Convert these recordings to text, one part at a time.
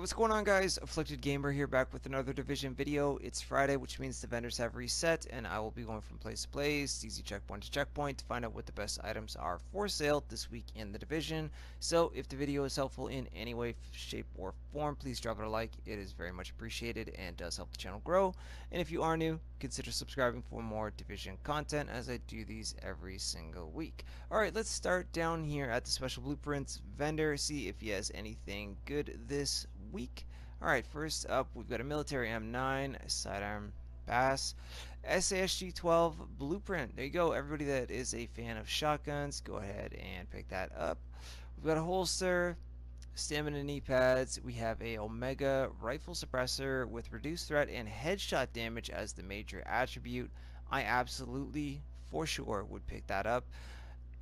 What's going on, guys? Afflicted Gamer here, back with another Division video. It's Friday, which means the vendors have reset, and I will be going from place to place, easy checkpoint to checkpoint, to find out what the best items are for sale this week in the Division. So if the video is helpful in any way, shape, or form, please drop it a like. It is very much appreciated and does help the channel grow. And if you are new, consider subscribing for more Division content, as I do these every single week. Alright, let's start down here at the Special Blueprints vendor, see if he has anything good this week. Alright, first up, we've got a military M9, a sidearm bass, SASG 12 blueprint. There you go. Everybody that is a fan of shotguns, go ahead and pick that up. We've got a holster, stamina knee pads. We have a Omega rifle suppressor with reduced threat and headshot damage as the major attribute. I absolutely, for sure, would pick that up.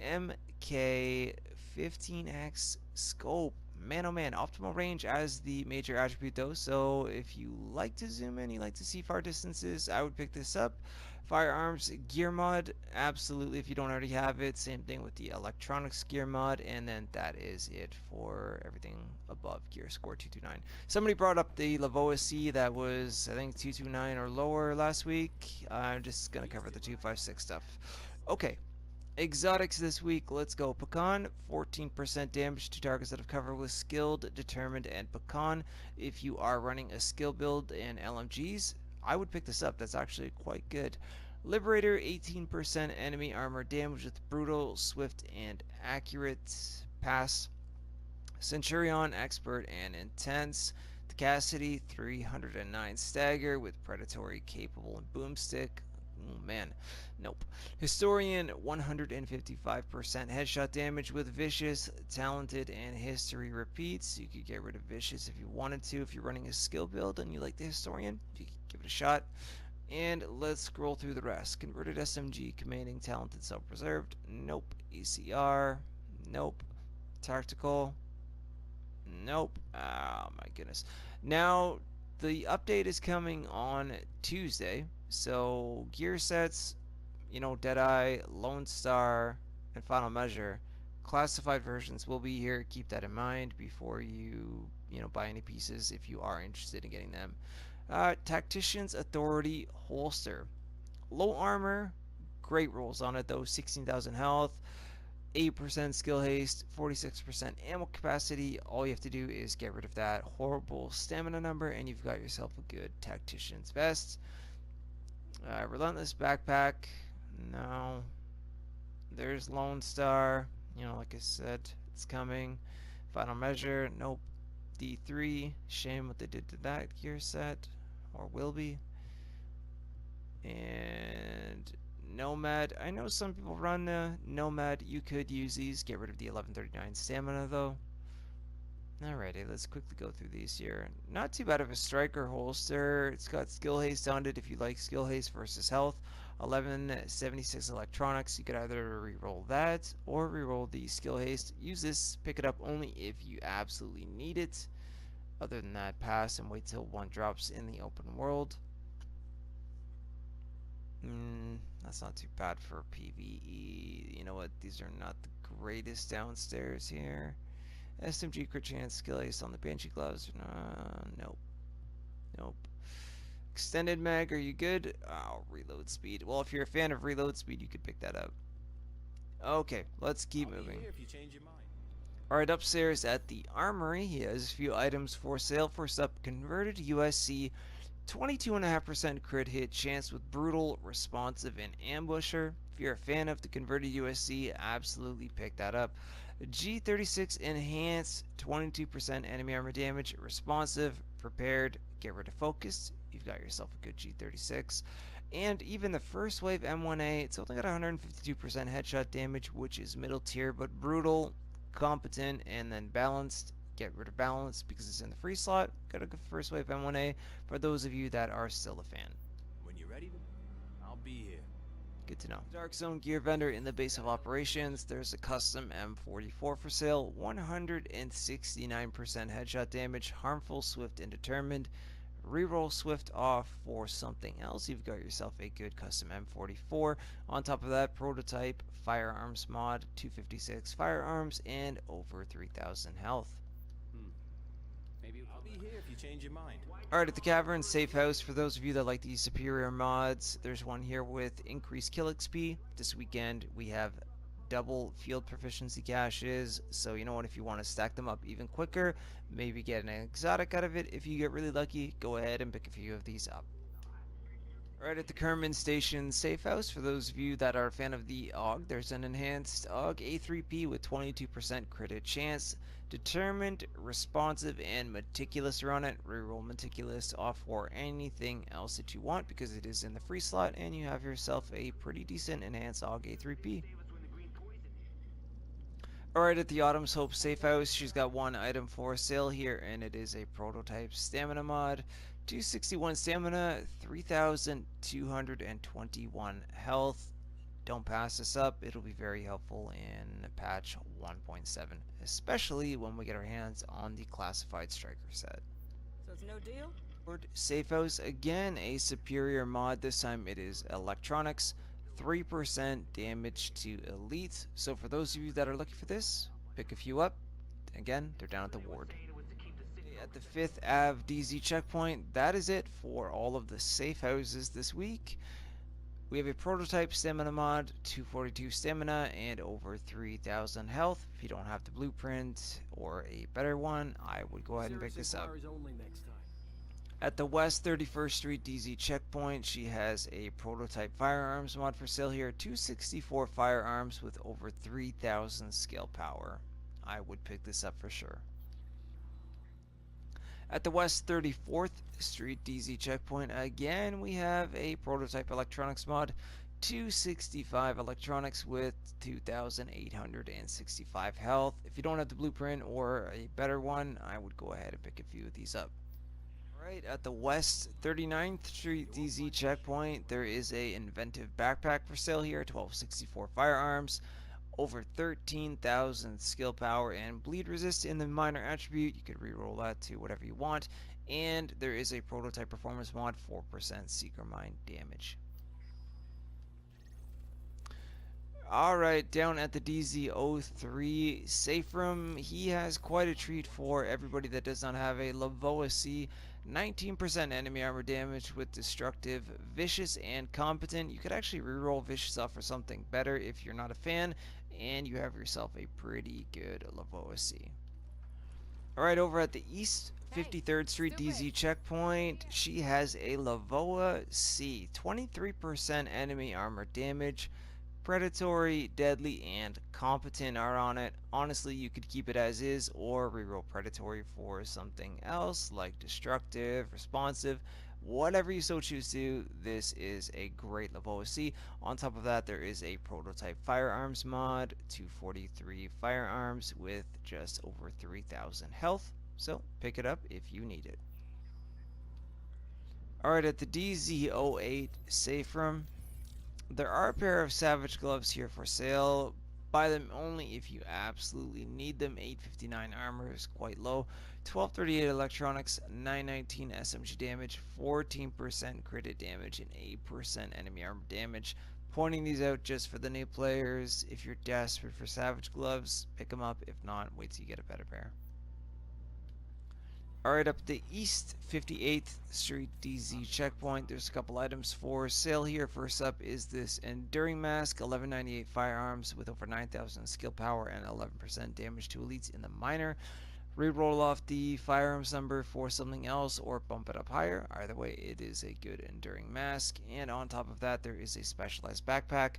MK15X scope. Man, oh man, optimal range as the major attribute though, so if you like to zoom in, you like to see far distances, I would pick this up. Firearms gear mod, absolutely, if you don't already have it. Same thing with the electronics gear mod, and then that is it for everything above gear score 229. Somebody brought up the LVOA-C that was, I think, 229 or lower last week. I'm just going to cover the 256 stuff. Okay. Exotics this week, let's go. Pecan, 14% damage to targets that have cover with Skilled, Determined, and Pecan. If you are running a skill build in LMGs, I would pick this up. That's actually quite good. Liberator, 18% enemy armor damage with Brutal, Swift, and Accurate. Pass. Centurion, Expert, and Intense. Tacticity, 309 stagger with Predatory, Capable, and Boomstick. Oh man, nope. Historian, 155% headshot damage with Vicious, Talented, and History repeats. You could get rid of Vicious if you wanted to. If you're running a skill build and you like the Historian, you could give it a shot. And let's scroll through the rest. Converted SMG, Commanding, Talented, Self-Preserved. Nope. ECR. Nope. Tactical. Nope. Oh my goodness. Now, the update is coming on Tuesday. So gear sets, Deadeye, Lone Star, and Final Measure, classified versions will be here. Keep that in mind before you, buy any pieces if you are interested in getting them. Tactician's Authority holster, low armor, great rolls on it though. 16,000 health, 8% skill haste, 46% ammo capacity. All you have to do is get rid of that horrible stamina number, and you've got yourself a good Tactician's Vest. Relentless backpack, no. There's Lone Star, like I said, it's coming. Final Measure, nope. D3, shame what they did to that gear set, or will be. And Nomad, I know some people run Nomad. You could use these. Get rid of the 1139 stamina though. Alrighty, let's quickly go through these here. Not too bad of a striker holster. It's got skill haste on it if you like skill haste versus health. 1176 electronics. You could either reroll that or reroll the skill haste. Use this, pick it up only if you absolutely need it. Other than that, pass and wait till one drops in the open world. That's not too bad for PvE. You know what? These are not the greatest downstairs here. SMG crit chance, skill ace on the Banshee gloves. Nope. Nope. Extended mag, are you good? Oh, reload speed. Well, if you're a fan of reload speed, you could pick that up. Okay, let's keep moving. Alright, upstairs at the armory, he has a few items for sale. First up, converted USC, 22.5% crit hit chance with Brutal, Responsive, and Ambusher. If you're a fan of the converted USC, absolutely pick that up. G36 Enhanced, 22% enemy armor damage, Responsive, Prepared, get rid of Focused. You've got yourself a good G36. And even the first wave M1A, it's only got 152% headshot damage, which is middle tier, but Brutal, Competent, and then Balanced. Get rid of Balance because it's in the free slot. Got a good first wave M1A for those of you that are still a fan. When you're ready, I'll be here. Good to know. Dark Zone gear vendor in the base of operations. There's a custom M44 for sale. 169% headshot damage. Harmful, Swift, and Determined. Reroll Swift off for something else. You've got yourself a good custom M44. On top of that, prototype Firearms Mod, 256 firearms, and over 3,000 health. I'll be here if you change your mind. Alright, at the Cavern Safe House, for those of you that like these superior mods, there's one here with increased kill XP. This weekend we have double field proficiency caches, so you know what, if you want to stack them up even quicker, maybe get an exotic out of it, if you get really lucky, go ahead and pick a few of these up. Right at the Kerman Station Safe House, for those of you that are a fan of the Aug, there's an enhanced Aug A3P with 22% crit chance. Determined, responsive, and meticulous are on it. Reroll meticulous off for anything else that you want because it is in the free slot, and you have yourself a pretty decent enhanced Aug A3P. Alright, at the Autumn's Hope Safe House, she's got one item for sale here, and it is a prototype stamina mod. 261 stamina, 3,221 health. Don't pass this up, it'll be very helpful in patch 1.7, especially when we get our hands on the classified striker set. So it's no deal? Safe House, again a superior mod, this time it is electronics. 3% damage to elite. So for those of you that are looking for this, pick a few up. Again, they're down at the ward. At the 5th Ave DZ checkpoint, that is it for all of the safe houses this week. We have a prototype stamina mod, 242 stamina and over 3,000 health. If you don't have the blueprint or a better one, I would go ahead and pick this up. At the West 31st Street DZ checkpoint, she has a prototype firearms mod for sale here. 264 firearms with over 3,000 skill power. I would pick this up for sure. At the West 34th Street DZ checkpoint, again we have a prototype electronics mod. 265 electronics with 2,865 health. If you don't have the blueprint or a better one, I would go ahead and pick a few of these up. Right at the West 39th Street DZ checkpoint, there is a inventive backpack for sale here. 1264 firearms, over 13,000 skill power, and bleed resist in the minor attribute. You could reroll that to whatever you want. And there is a prototype performance mod, 4% seeker mine damage. Alright, down at the DZ03 safe room, he has quite a treat for everybody that does not have a LVOA-C. 19% enemy armor damage with destructive, vicious, and competent. You could actually reroll vicious off for something better if you're not a fan, and you have yourself a pretty good LVOA-C. Alright, over at the East 53rd Street DZ checkpoint, she has a LVOA-C. 23% enemy armor damage. Predatory, deadly, and competent are on it. Honestly, you could keep it as is or reroll predatory for something else like destructive, responsive, whatever you so choose to. This is a great LVOA-C. On top of that, there is a prototype firearms mod, 243 firearms with just over 3,000 health. So pick it up if you need it. Alright, at the DZ08 safe room, there are a pair of Savage gloves here for sale. Buy them only if you absolutely need them. 859 armor is quite low. 1238 electronics, 919 SMG damage, 14% crit damage, and 8% enemy armor damage. Pointing these out just for the new players. If you're desperate for Savage gloves, pick them up. If not, wait till you get a better pair. Alright, up the East 58th Street DZ checkpoint, there's a couple items for sale here. First up is this Enduring Mask, 1198 firearms with over 9,000 skill power and 11% damage to elites in the minor. Reroll off the firearms number for something else or bump it up higher. Either way, it is a good Enduring Mask. And on top of that, there is a specialized backpack,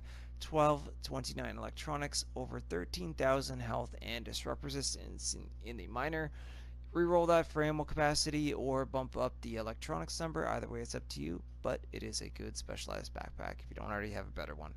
1229 electronics, over 13,000 health and disrupt resistance in the minor. Reroll that for ammo capacity or bump up the electronics number. Either way, it's up to you, but it is a good specialized backpack if you don't already have a better one.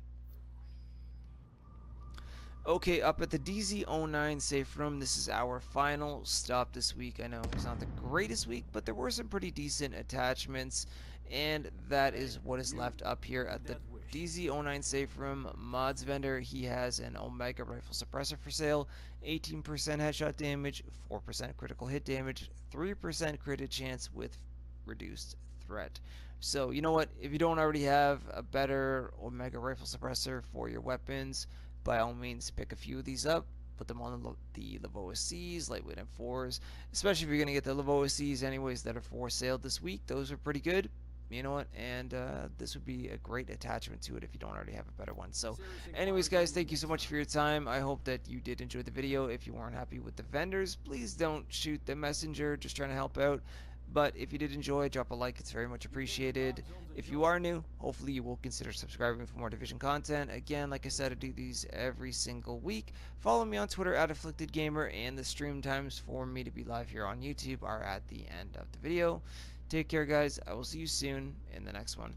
Okay, up at the DZ09 safe room, this is our final stop this week. I know it was not the greatest week, but there were some pretty decent attachments, and that is what is left up here at the DZ09 safe room. Mods vendor, he has an Omega rifle suppressor for sale. 18% headshot damage, 4% critical hit damage, 3% crit chance with reduced threat. So you know what, if you don't already have a better Omega rifle suppressor for your weapons, by all means pick a few of these up. put them on the LVOA-Cs, lightweight M4s, especially if you're going to get the LVOA-Cs anyways that are for sale this week. Those are pretty good. You know what, and this would be a great attachment to it if you don't already have a better one. So anyways guys, thank you so much for your time. I hope that you did enjoy the video. If you weren't happy with the vendors, please don't shoot the messenger, just trying to help out. But if you did enjoy, drop a like, it's very much appreciated. If you are new, hopefully you will consider subscribing for more Division content. Again, like I said, I do these every single week. Follow me on Twitter at AfflictedGamer, and the stream times for me to be live here on YouTube are at the end of the video. Take care, guys. I will see you soon in the next one.